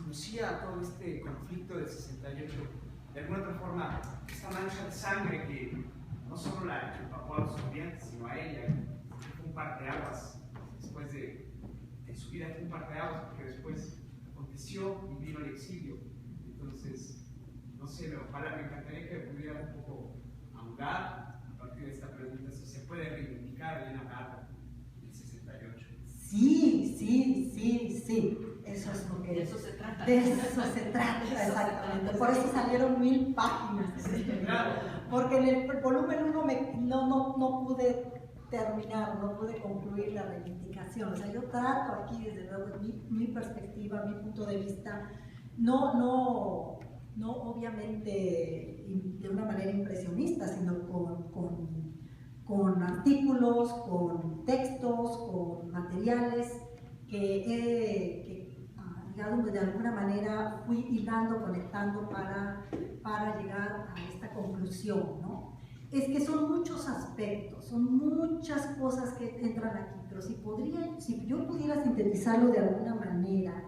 conducía a todo este conflicto del 68, de alguna otra forma, esta mancha de sangre que no solo la empapó a los estudiantes, sino a ella, que fue un parteaguas después de su vida, fue un parteaguas porque después aconteció y vino el exilio. Entonces, no sé, ojalá me encantaría que pudiera un poco ahondar a partir de esta pregunta si se puede reivindicar a Elena Garro del 68. Sí, sí, sí, sí. Eso es lo que. De eso se trata. De eso se trata, exactamente. Por eso salieron 1000 páginas. Claro. Porque en el volumen 1 no pude terminar, no pude concluir la reivindicación. O sea, yo trato aquí, desde luego, mi perspectiva, mi punto de vista, no obviamente de una manera impresionista, sino con artículos, con textos, con materiales que digamos, de alguna manera fui hilando, conectando para llegar a esta conclusión, ¿no? Es que son muchos aspectos, son muchas cosas que entran aquí, pero si yo pudiera sintetizarlo de alguna manera,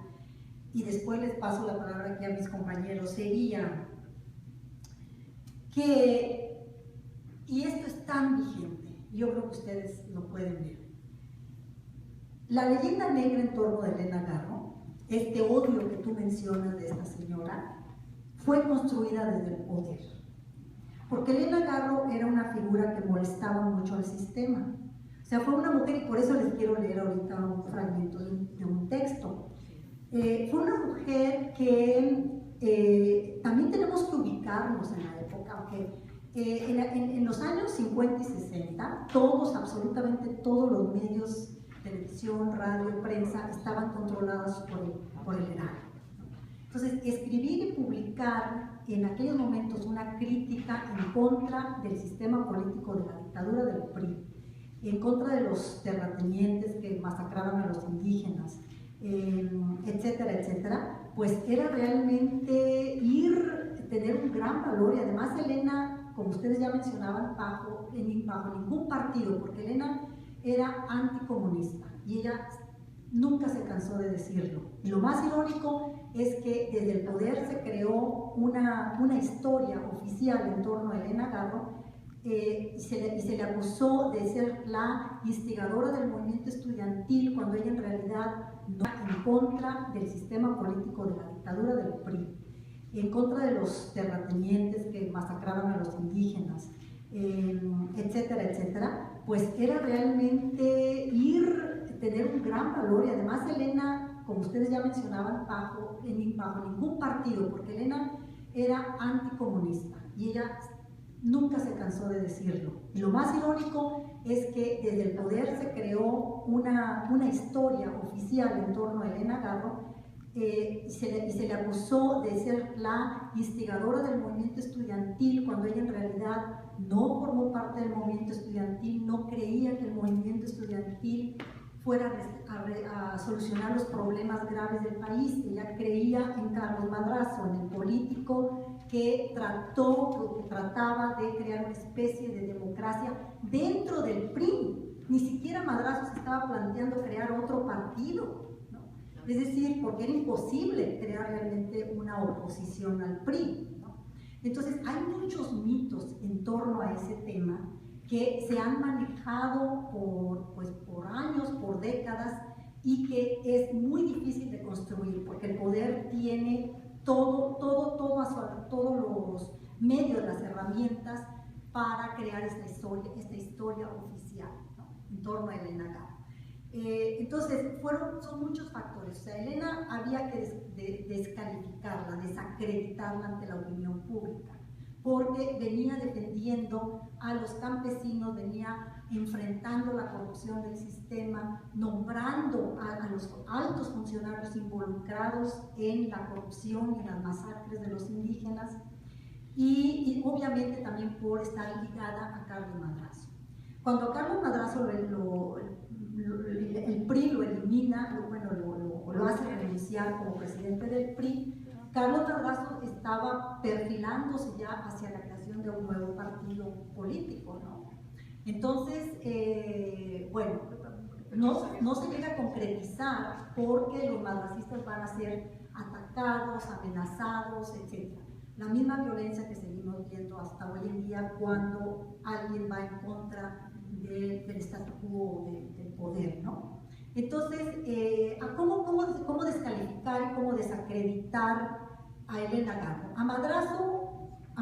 y después les paso la palabra aquí a mis compañeros, sería que, y esto es tan vigente, yo creo que ustedes lo pueden ver, la leyenda negra en torno de Elena Garro, este odio que tú mencionas de esta señora, fue construida desde el poder. Porque Elena Garro era una figura que molestaba mucho al sistema. O sea, fue una mujer, y por eso les quiero leer ahorita un fragmento de un texto. Fue una mujer que también tenemos que ubicarnos en la época, aunque en los años 50 y 60, absolutamente todos los medios, televisión, radio, prensa, estaban controlados por el Heraldo. Entonces, escribir y publicar en aquellos momentos una crítica en contra del sistema político de la dictadura del PRI, en contra de los terratenientes que masacraban a los indígenas, etcétera, etcétera, pues era realmente tener un gran valor. Y además Elena, como ustedes ya mencionaban, bajo ningún partido, porque Elena era anticomunista y ella nunca se cansó de decirlo. Y lo más irónico es que desde el poder se creó una historia oficial en torno a Elena Garro, y se le acusó de ser la instigadora del movimiento estudiantil, cuando ella en realidad no era en contra del sistema político de la dictadura del PRI, en contra de los terratenientes que masacraban a los indígenas, etcétera, etcétera. Pues era realmente tener un gran valor. Y además Elena, como ustedes ya mencionaban, bajo ningún partido, porque Elena era anticomunista y ella nunca se cansó de decirlo. Y lo más irónico es que desde el poder se creó una historia oficial en torno a Elena Garro, y se le acusó de ser la instigadora del movimiento estudiantil, cuando ella en realidad no formó parte del movimiento estudiantil, no creía que el movimiento estudiantil fuera a solucionar los problemas graves del país. Ella creía en Carlos Madrazo, en el político que trataba de crear una especie de democracia dentro del PRI. Ni siquiera Madrazo se estaba planteando crear otro partido, ¿no? Es decir, porque era imposible crear realmente una oposición al PRI, ¿no? Entonces hay muchos mitos en torno a ese tema que se han manejado por años, por décadas, y que es muy difícil de construir, porque el poder tiene todos los medios, las herramientas para crear esta historia oficial, ¿no?, en torno a Elena Garro. Entonces, son muchos factores. O sea, Elena había que descalificarla, desacreditarla ante la opinión pública, porque venía defendiendo a los campesinos, venía enfrentando la corrupción del sistema, nombrando a los altos funcionarios involucrados en la corrupción y en las masacres de los indígenas, y obviamente también por estar ligada a Carlos Madrazo. Cuando a Carlos Madrazo el PRI lo elimina, lo hace renunciar como presidente del PRI, Carlos Madrazo estaba perfilándose ya hacia la creación de un nuevo partido político, ¿no? Entonces, bueno, no se llega a concretizar, porque los madracistas van a ser atacados, amenazados, etc. La misma violencia que seguimos viendo hasta hoy en día cuando alguien va en contra del statu quo, del poder, ¿no? Entonces, ¿cómo descalificar y cómo desacreditar a Elena Garro? A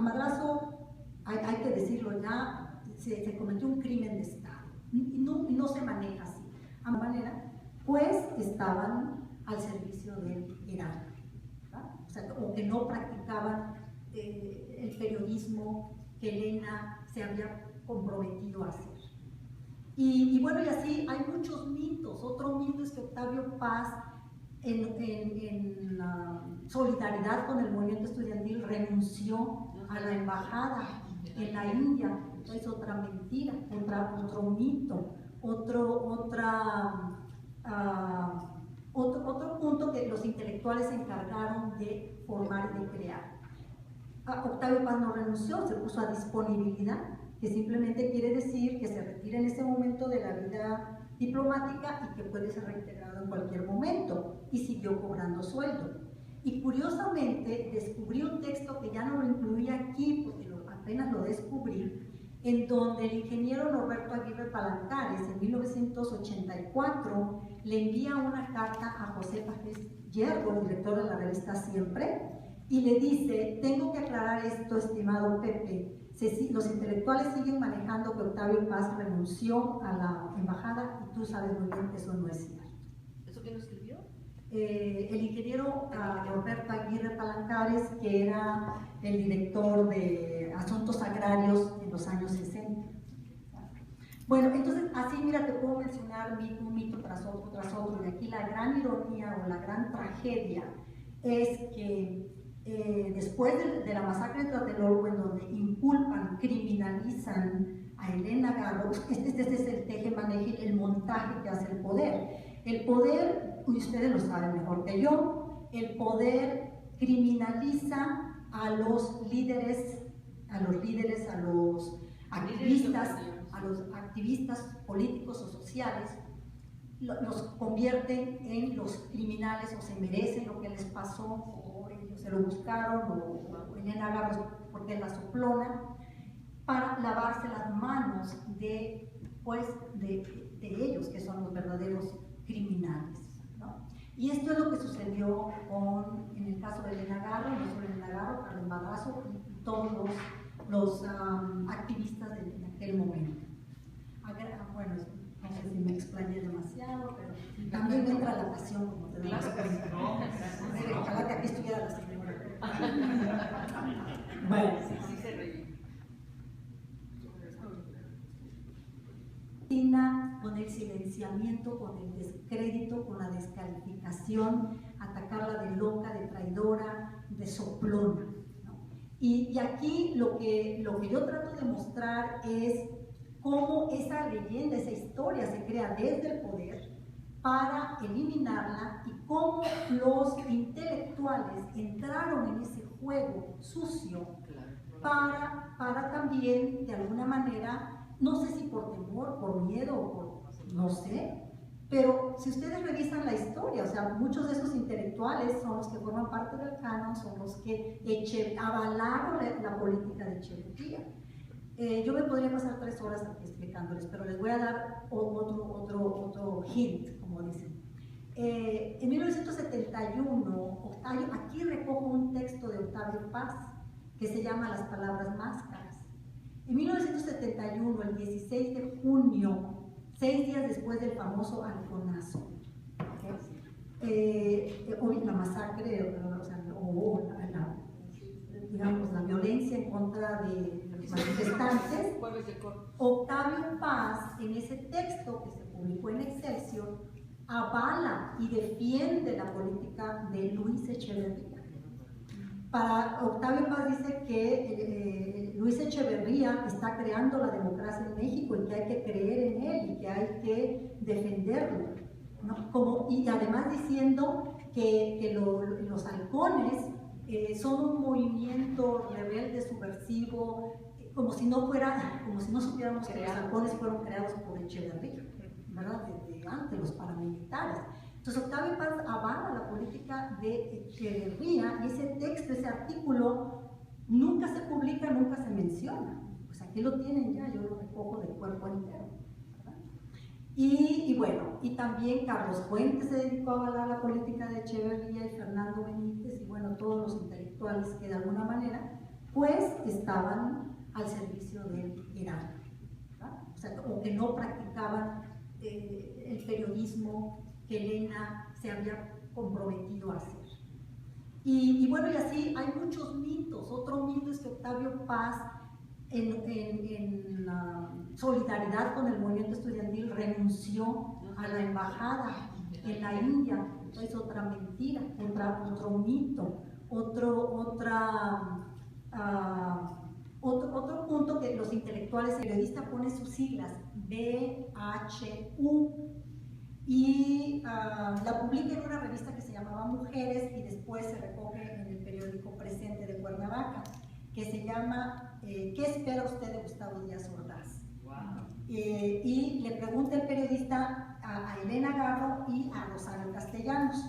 madrazo, hay que decirlo ya, se cometió un crimen de Estado y no se maneja así. A manera, pues estaban al servicio del jerarca, o sea, o que no practicaban el periodismo que Elena se había comprometido a hacer. Y bueno, y así hay muchos mitos. Otro mito es que Octavio Paz, en solidaridad con el movimiento estudiantil, renunció a la embajada en la India. Es otra mentira, otro mito, otro punto que los intelectuales se encargaron de formar y de crear. Octavio Paz no renunció, se puso a disponibilidad, que simplemente quiere decir que se retira en ese momento de la vida diplomática y que puede ser reintegrado en cualquier momento, y siguió cobrando sueldo. Y curiosamente descubrí un texto que ya no lo incluí aquí porque apenas lo descubrí, en donde el ingeniero Norberto Aguirre Palancares en 1984 le envía una carta a José Pajés Yergo, director de la revista Siempre, y le dice: tengo que aclarar esto, estimado Pepe, los intelectuales siguen manejando que Octavio Paz renunció a la embajada y tú sabes muy bien que eso no es cierto. ¿Eso quién lo escribió? El ingeniero Norberto Aguirre Palancares, que era el director de Asuntos Agrarios en los años 60. Bueno, entonces así, mira, te puedo mencionar un mito tras otro, y aquí la gran ironía o la gran tragedia es que después de la masacre de Tlatelolco, en donde inculpan, criminalizan a Elena Garro, este es el teje-maneje, el montaje que hace el poder. El poder, ustedes lo saben mejor que yo, el poder criminaliza a los líderes, a los activistas políticos o sociales, los convierten en los criminales, o se merecen lo que les pasó, o ellos se lo buscaron, o Elena Garro porque es la soplona, para lavarse las manos de ellos, que son los verdaderos criminales, ¿no? Y esto es lo que sucedió en el caso de Elena Garro, no solo Elena Garro, Carlos Madrazo y todos los activistas de aquel momento. Bueno, no sé si me explayé demasiado, pero también entra la pasión, como te das cuenta. Ojalá que aquí estuviera la señora. Bueno, Sí se reí. con el silenciamiento, con el descrédito, con la descalificación, atacarla de loca, de traidora, de soplona, ¿no? Y aquí lo que yo trato de mostrar es cómo esa leyenda, esa historia se crea desde el poder para eliminarla, y cómo los intelectuales entraron en ese juego sucio para también, de alguna manera, no sé si por temor, por miedo o por, no sé, pero si ustedes revisan la historia, o sea, muchos de esos intelectuales son los que forman parte del canon, son los que avalaron la política de Echeverría. Yo me podría pasar 3 horas aquí explicándoles, pero les voy a dar otro hint, como dicen. En 1971, aquí recojo un texto de Octavio Paz que se llama Las Palabras Máscaras. En 1971, el 16 de junio, 6 días después del famoso halconazo, la masacre, digamos, la violencia en contra de los manifestantes, Octavio Paz, en ese texto que se publicó en Excelsior, avala y defiende la política de Luis Echeverría. Para Octavio Paz dice que Luis Echeverría está creando la democracia en México y que hay que creer en él y que hay que defenderlo, ¿no? Y además diciendo que los halcones son un movimiento rebelde, subversivo, como si no supiéramos que los halcones fueron creados por Echeverría, ¿verdad? Desde antes, los paramilitares. Entonces Octavio Paz avala la política de Echeverría y ese texto, ese artículo, nunca se publica, nunca se menciona. Pues aquí lo tienen ya, yo lo recojo de cuerpo entero. Y bueno, y también Carlos Fuentes se dedicó a avalar la política de Echeverría y Fernando Benítez y bueno, todos los intelectuales que de alguna manera pues estaban al servicio del Irán, o sea, o que no practicaban el periodismo que Elena se había comprometido a hacer. Y bueno, y así hay muchos mitos. Otro mito es que Octavio Paz, en solidaridad con el movimiento estudiantil, renunció a la embajada en la India. Es otra mentira, otro mito, otro punto que los intelectuales, el periodista pone sus siglas, BHU, y la publica en una revista que se llamaba Mujeres y después se recoge en el periódico Presente de Cuernavaca, que se llama ¿Qué espera usted de Gustavo Díaz Ordaz? Wow. Y le pregunta el periodista a Elena Garro y a Rosario Castellanos.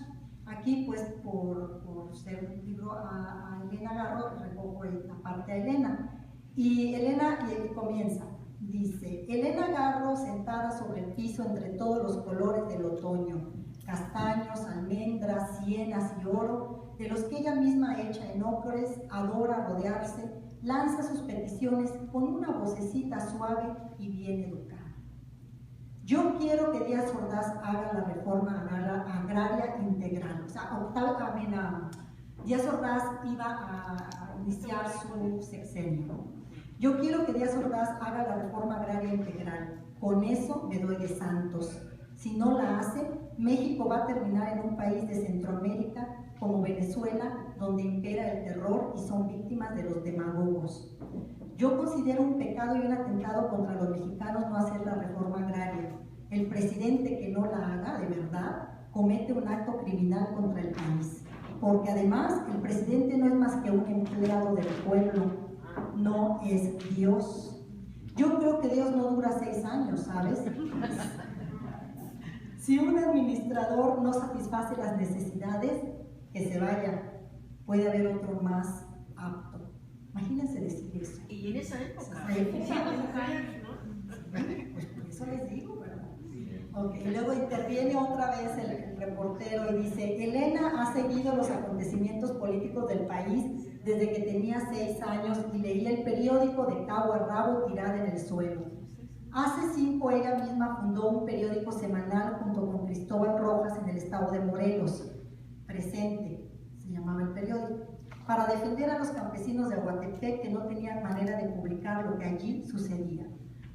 Aquí, pues, por ser un libro a Elena Garro, recojo aparte a Elena. Y Elena comienza, dice: Elena Garro sentada sobre el piso entre todos los colores del otoño, castaños, almendras, sienas y oro, de los que ella misma hecha en ocres, adora rodearse, lanza sus peticiones con una vocecita suave y bien educada. Yo quiero que Díaz Ordaz haga la reforma agraria integral. O sea, Díaz Ordaz iba a iniciar su sexenio. Yo quiero que Díaz Ordaz haga la reforma agraria integral. Con eso me doy de santos. Si no la hace, México va a terminar en un país de Centroamérica como Venezuela, donde impera el terror y son víctimas de los demagogos. Yo considero un pecado y un atentado contra los mexicanos no hacer la reforma agraria. El presidente que no la haga, de verdad, comete un acto criminal contra el país. Porque además, el presidente no es más que un empleado del pueblo, no es Dios. Yo creo que Dios no dura 6 años, ¿sabes? Si un administrador no satisface las necesidades, que se vaya. Puede haber otro más apto. Imagínense decir eso. Y en esa época. Pues por eso les digo, ¿verdad? Okay. Y luego interviene otra vez el reportero y dice: Elena ha seguido los acontecimientos políticos del país desde que tenía 6 años y leía el periódico de cabo a rabo tirada en el suelo. Hace 5 ella misma fundó un periódico semanal junto con Cristóbal Rojas en el estado de Morelos. Presente, se llamaba el periódico, para defender a los campesinos de Aguatepec que no tenían manera de publicar lo que allí sucedía.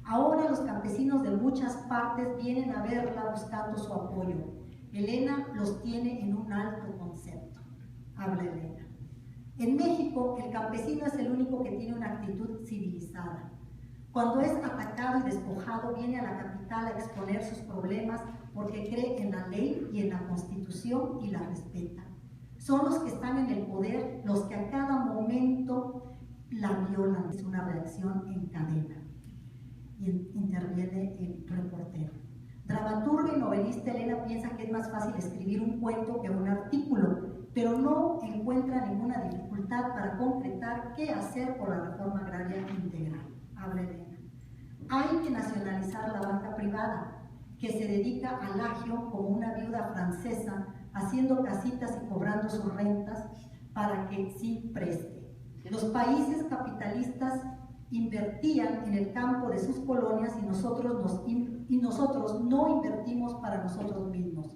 Ahora los campesinos de muchas partes vienen a verla buscando su apoyo. Elena los tiene en un alto concepto. Habla Elena. En México, el campesino es el único que tiene una actitud civilizada. Cuando es atacado y despojado, viene a la capital a exponer sus problemas porque cree en la ley y en la Constitución y la respeta. Son los que están en el poder los que a cada momento la violan. Es una reacción en cadena. Y interviene el reportero. Dramaturga y novelista Elena piensa que es más fácil escribir un cuento que un artículo, pero no encuentra ninguna dificultad para concretar qué hacer por la reforma agraria integral. Habla Elena. Hay que nacionalizar la banca privada, que se dedica al agio como una viuda francesa, haciendo casitas y cobrando sus rentas para que sí preste. Los países capitalistas invertían en el campo de sus colonias y nosotros no invertimos para nosotros mismos.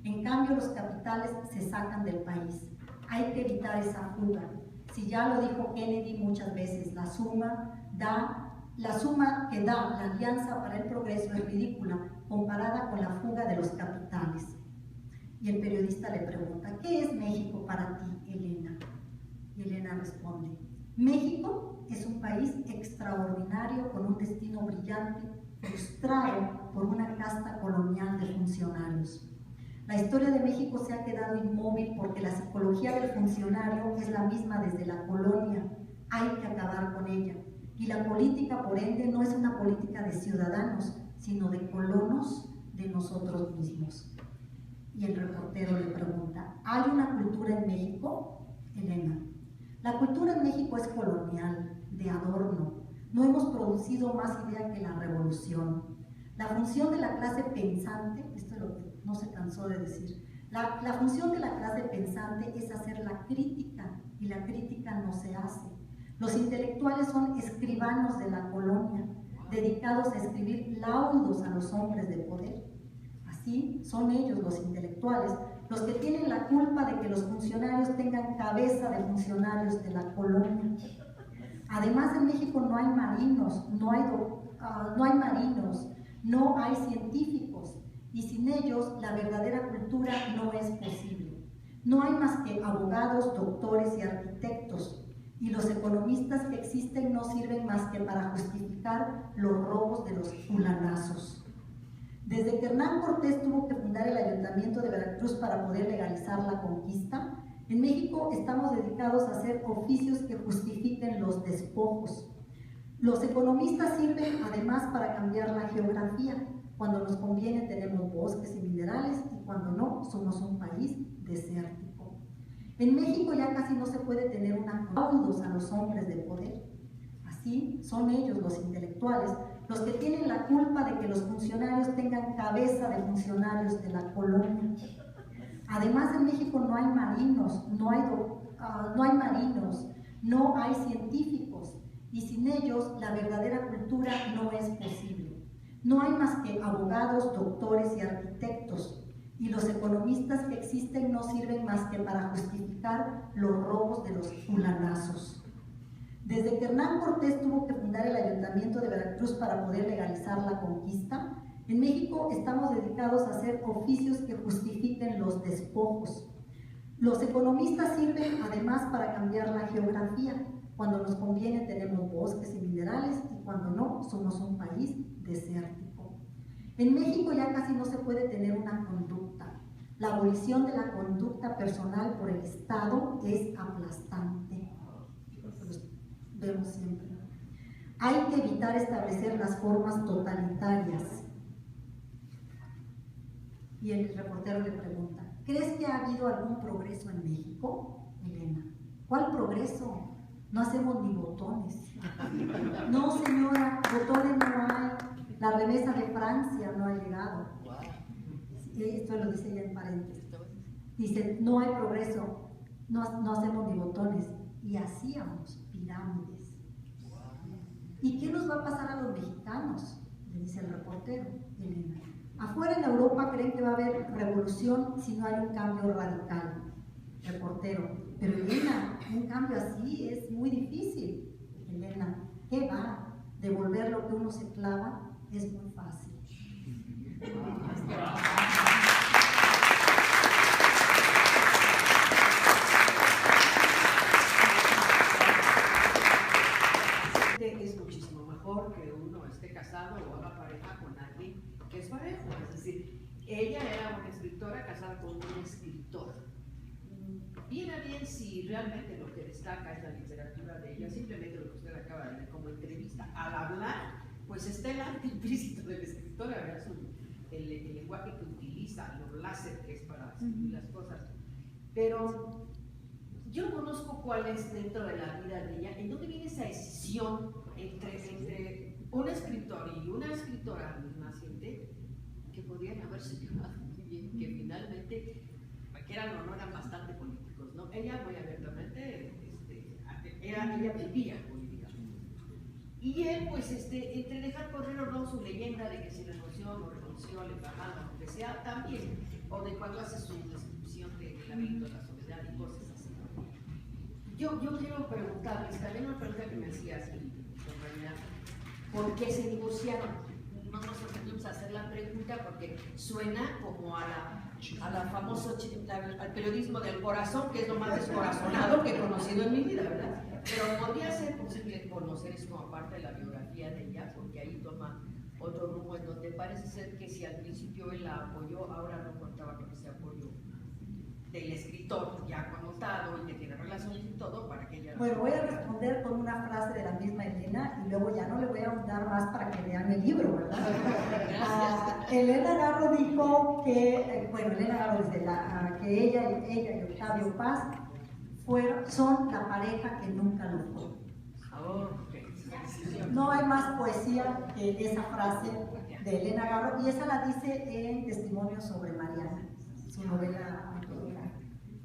En cambio, los capitales se sacan del país. Hay que evitar esa fuga. Si ya lo dijo Kennedy muchas veces, la suma que da la Alianza para el Progreso es ridícula comparada con la fuga de los capitales. Y el periodista le pregunta: ¿qué es México para ti, Elena? Y Elena responde: México es un país extraordinario con un destino brillante, frustrado por una casta colonial de funcionarios. La historia de México se ha quedado inmóvil porque la psicología del funcionario es la misma desde la colonia. Hay que acabar con ella. Y la política, por ende, no es una política de ciudadanos, sino de colonos de nosotros mismos. Y el reportero le pregunta, ¿hay una cultura en México? Elena, la cultura en México es colonial, de adorno. No hemos producido más idea que la revolución. La función de la clase pensante, esto es lo que no se cansó de decir, la función de la clase pensante es hacer la crítica, y la crítica no se hace. Los intelectuales son escribanos de la colonia, dedicados a escribir laudos a los hombres de poder. Así son ellos, los intelectuales, los que tienen la culpa de que los funcionarios tengan cabeza de funcionarios de la colonia. Además, en México no hay marinos, no hay científicos, y sin ellos la verdadera cultura no es posible. No hay más que abogados, doctores y arquitectos, y los economistas que existen no sirven más que para justificar los robos de los fulanazos. Desde que Hernán Cortés tuvo que fundar el Ayuntamiento de Veracruz para poder legalizar la conquista, en México estamos dedicados a hacer oficios que justifiquen los despojos. Los economistas sirven además para cambiar la geografía. Cuando nos conviene tenemos bosques y minerales, y cuando no, somos un país desértico. En México ya casi no se puede tener laudos a los hombres de poder. Así son ellos, los intelectuales, los que tienen la culpa de que los funcionarios tengan cabeza de funcionarios de la colonia. Además, en México no hay marinos, no hay científicos, y sin ellos la verdadera cultura no es posible. No hay más que abogados, doctores y arquitectos, y los economistas que existen no sirven más que para justificar los robos de los fulanazos. Desde que Hernán Cortés tuvo que fundar el Ayuntamiento de Veracruz para poder legalizar la conquista, en México estamos dedicados a hacer oficios que justifiquen los despojos. Los economistas sirven además para cambiar la geografía. Cuando nos conviene tenemos bosques y minerales, y cuando no, somos un país desértico. En México ya casi no se puede tener una conducta. La abolición de la conducta personal por el Estado es aplastante. Los vemos siempre. Hay que evitar establecer las formas totalitarias. Y el reportero le pregunta, ¿crees que ha habido algún progreso en México? Elena, ¿cuál progreso? No hacemos ni botones. No, señora, botones no hay. La remesa de Francia no ha llegado. Esto lo dice ella en paréntesis. Dice, no hay progreso, no hacemos ni botones. Y hacíamos pirámides. ¿Y qué nos va a pasar a los mexicanos? Le dice el reportero, Elena. Afuera en Europa creen que va a haber revolución si no hay un cambio radical. Reportero, pero Elena, un cambio así es muy difícil. Elena, ¿qué va? Devolver lo que uno se clava es muy fácil. Es muchísimo mejor que uno esté casado o haga pareja con alguien que es parejo. Es decir, ella era una escritora casada con un escritor. Viene bien si realmente lo que destaca es la literatura de ella, simplemente lo que usted acaba de leer como entrevista. Al hablar, pues está el arte implícito del escritor, ¿verdad? El lenguaje que utiliza, los láser que es para escribir las cosas. Pero yo conozco cuál es dentro de la vida de ella, en dónde viene esa decisión entre un escritor y una escritora naciente que podrían haberse llevado muy bien, que finalmente, que eran o no eran bastante políticos, ¿no? Ella muy abiertamente, ella vivía política. Y él, pues, entre dejar correr o no su leyenda de que si renunció o no renunció al embajado, lo que sea, también, o de cuando hace su descripción de laberinto de la soledad y cosas así. Yo quiero preguntarles, también una pregunta que me hacías, compañera, ¿por qué se divorciaron? No nos atrevimos a hacer la pregunta porque suena como a la famosa, al periodismo del corazón, que es lo más descorazonado que he conocido en mi vida, ¿verdad? Pero podría ser posible conocer eso como parte de la biografía de ella, porque ahí toma otro rumbo en donde parece ser que si al principio él la apoyó, ahora no contaba con ese apoyo del escritor ya connotado y que tiene relaciones y todo. todo para que ella... Bueno, voy a responder con una frase de la misma Elena y luego ya no le voy a ahondar más para que vean el libro, ¿verdad? Elena Garro dijo que, bueno, Elena Garro dice que ella y Octavio Paz son la pareja que nunca lo fue. No hay más poesía que esa frase de Elena Garro, y esa la dice en Testimonios sobre Mariana, su novela autobiográfica.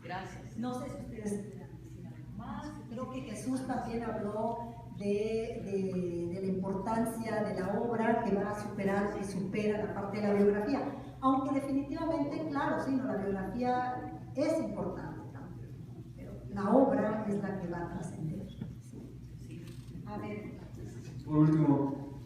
Gracias. No sé si ustedes quieran decir algo más. Creo que Jesús también habló de la importancia de la obra que va a superar, que supera la parte de la biografía. Aunque definitivamente, claro, sí, no, la biografía es importante también, pero la obra es la que va a trascender. A ver. Por último,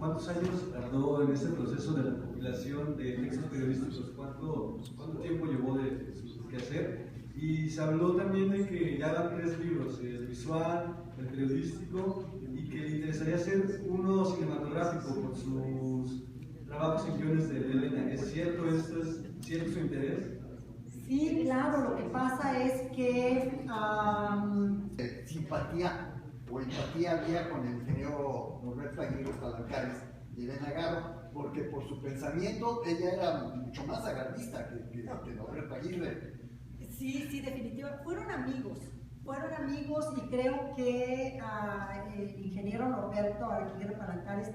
¿cuántos años tardó en este proceso de la compilación de textos periodísticos? ¿Cuánto tiempo llevó de su quehacer? Y se habló también de que ya dan 3 libros, el visual, el periodístico, y que le interesaría hacer uno cinematográfico por sus trabajos y guiones de Elena. ¿Es cierto esto? ¿Es cierto su interés? Sí, claro, lo que pasa es que... simpatía o empatía había con el ingeniero Norberto Aguirre Palancares y Elena Garro, porque por su pensamiento ella era mucho más agardista que Norberto Aguirre. Sí, definitivamente. Fueron amigos y creo que el ingeniero Norberto Aguirre Palancares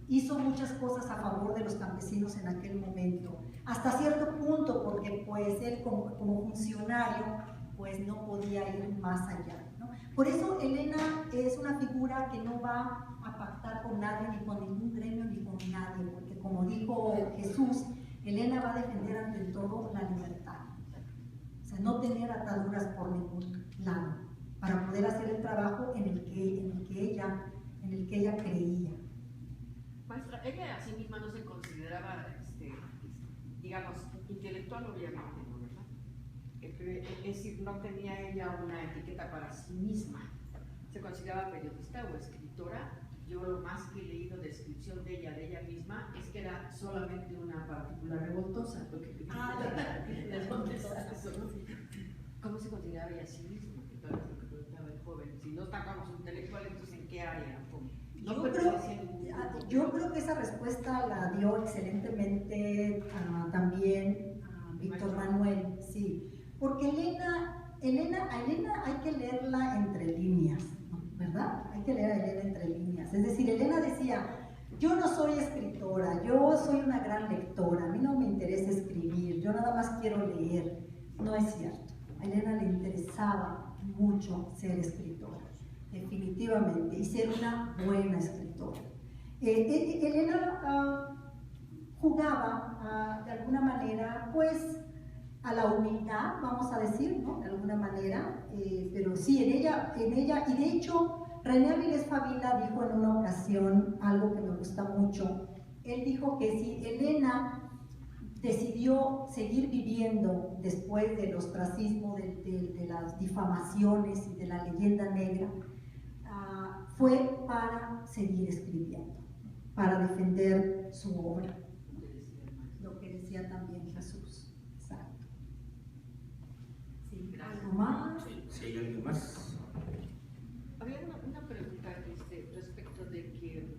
hizo muchas cosas a favor de los campesinos en aquel momento, hasta cierto punto, porque pues él como funcionario pues no podía ir más allá, ¿no? Por eso Elena es una figura que no va a pactar con nadie, ni con ningún gremio, ni con nadie, porque como dijo Jesús, Elena va a defender ante todo la libertad, o sea, no tener ataduras por ningún lado, para poder hacer el trabajo en el que ella creía. Maestra, ella a sí misma no se consideraba, digamos, intelectual, obviamente, ¿no? ¿Verdad? Es decir, no tenía ella una etiqueta para sí misma. Se consideraba periodista o escritora. Yo lo más que he leído descripción de ella misma, es que era solamente una partícula revoltosa. ¿De dónde sale eso? ¿Cómo se consideraba ella a sí misma? Que tal vez lo que preguntaba el joven. Si no estábamos intelectual, entonces ¿en qué área? Yo creo que esa respuesta la dio excelentemente también Víctor Manuel, sí, porque a Elena hay que leerla entre líneas, ¿verdad? Hay que leer a Elena entre líneas, es decir, Elena decía, yo no soy escritora, yo soy una gran lectora, a mí no me interesa escribir, yo nada más quiero leer. No es cierto, a Elena le interesaba mucho ser escritora, definitivamente, y ser una buena escritora. Elena jugaba de alguna manera, pues, a la humildad, vamos a decir, ¿no? De alguna manera, pero sí, en ella, y de hecho, René Avilés Favila dijo en una ocasión algo que me gusta mucho. Él dijo que si Elena decidió seguir viviendo después del ostracismo, de las difamaciones y de la leyenda negra, fue para seguir escribiendo, para defender su obra, lo que decía también Jesús. Exacto. Sí, ¿algo más? Sí, hay algo más. Había una pregunta respecto de que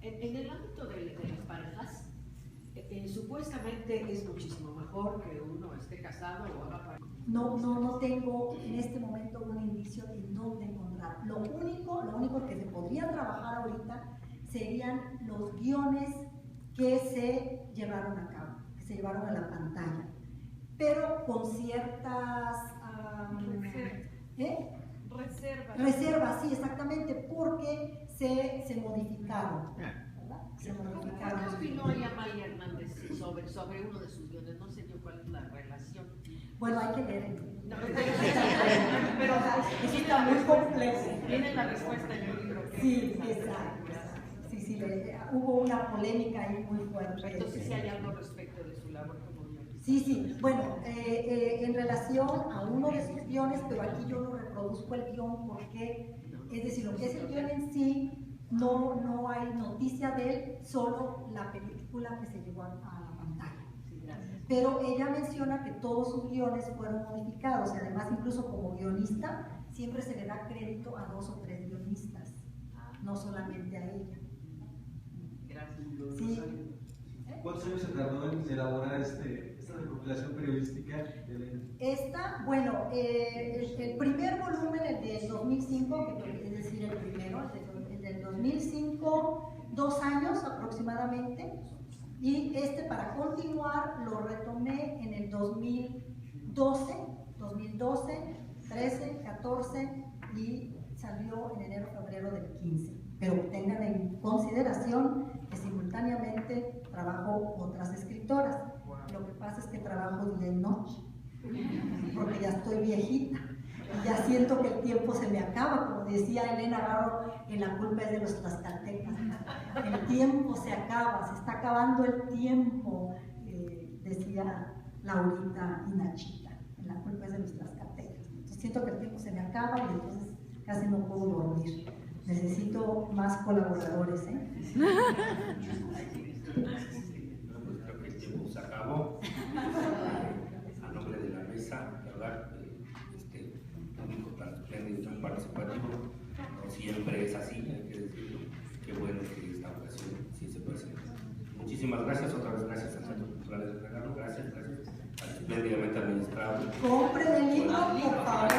en el ámbito de las parejas, supuestamente es muchísimo mejor que uno esté casado o haga pareja. No tengo en este momento un indicio de dónde encontrar. Lo único que se podría trabajar ahorita serían los guiones que se llevaron a cabo, que se llevaron a la pantalla, pero con ciertas reservas, sí, exactamente, porque se modificaron. ¿Qué opinó Amalia Hernández sobre uno de sus guiones? No sé yo cuál es la relación. Bueno, hay que leer el libro. No, pero eso está muy complejo. Tiene la respuesta en el libro. Sí, exacto. Sí, hubo una polémica ahí muy fuerte. Entonces, si hay algo respecto de su labor como guionista. Sí. Bueno, en relación a uno de sus guiones, pero aquí yo no reproduzco el guión porque, es decir, lo que es el guión en sí, no hay noticia de él, solo la película que se llevó a la pantalla. Pero ella menciona que todos sus guiones fueron modificados, y además incluso como guionista siempre se le da crédito a 2 o 3 guionistas, no solamente a ella. Gracias. Sí. ¿Cuántos años se tardó en elaborar esta recopilación periodística? Esta, bueno, el primer volumen, el del 2005, que es decir, el primero, el del 2005, 2 años aproximadamente, y para continuar lo retomé en el 2012, 13, 14 y salió en enero, febrero del 15. Pero tengan en consideración que simultáneamente trabajo otras escritoras. Lo que pasa es que trabajo día y noche, porque ya estoy viejita y ya siento que el tiempo se me acaba, como decía Elena Garro en La culpa es de los tlaxcaltecas. El tiempo se acaba, se está acabando el tiempo, decía Laurita y Nachita, en La culpa es de los tlaxcaltecas. Entonces siento que el tiempo se me acaba y entonces casi no puedo dormir. Necesito más colaboradores, Creo que el tiempo se acabó. A nombre de la mesa, ¿verdad? Público tan espléndido y tan participativo, no siempre es así, hay que decirlo. Qué bueno que esta ocasión sí se presenta. Muchísimas gracias, otra vez gracias al Centro Cultural de Regalo, gracias, espléndidamente administrado. Compren el libro, por favor.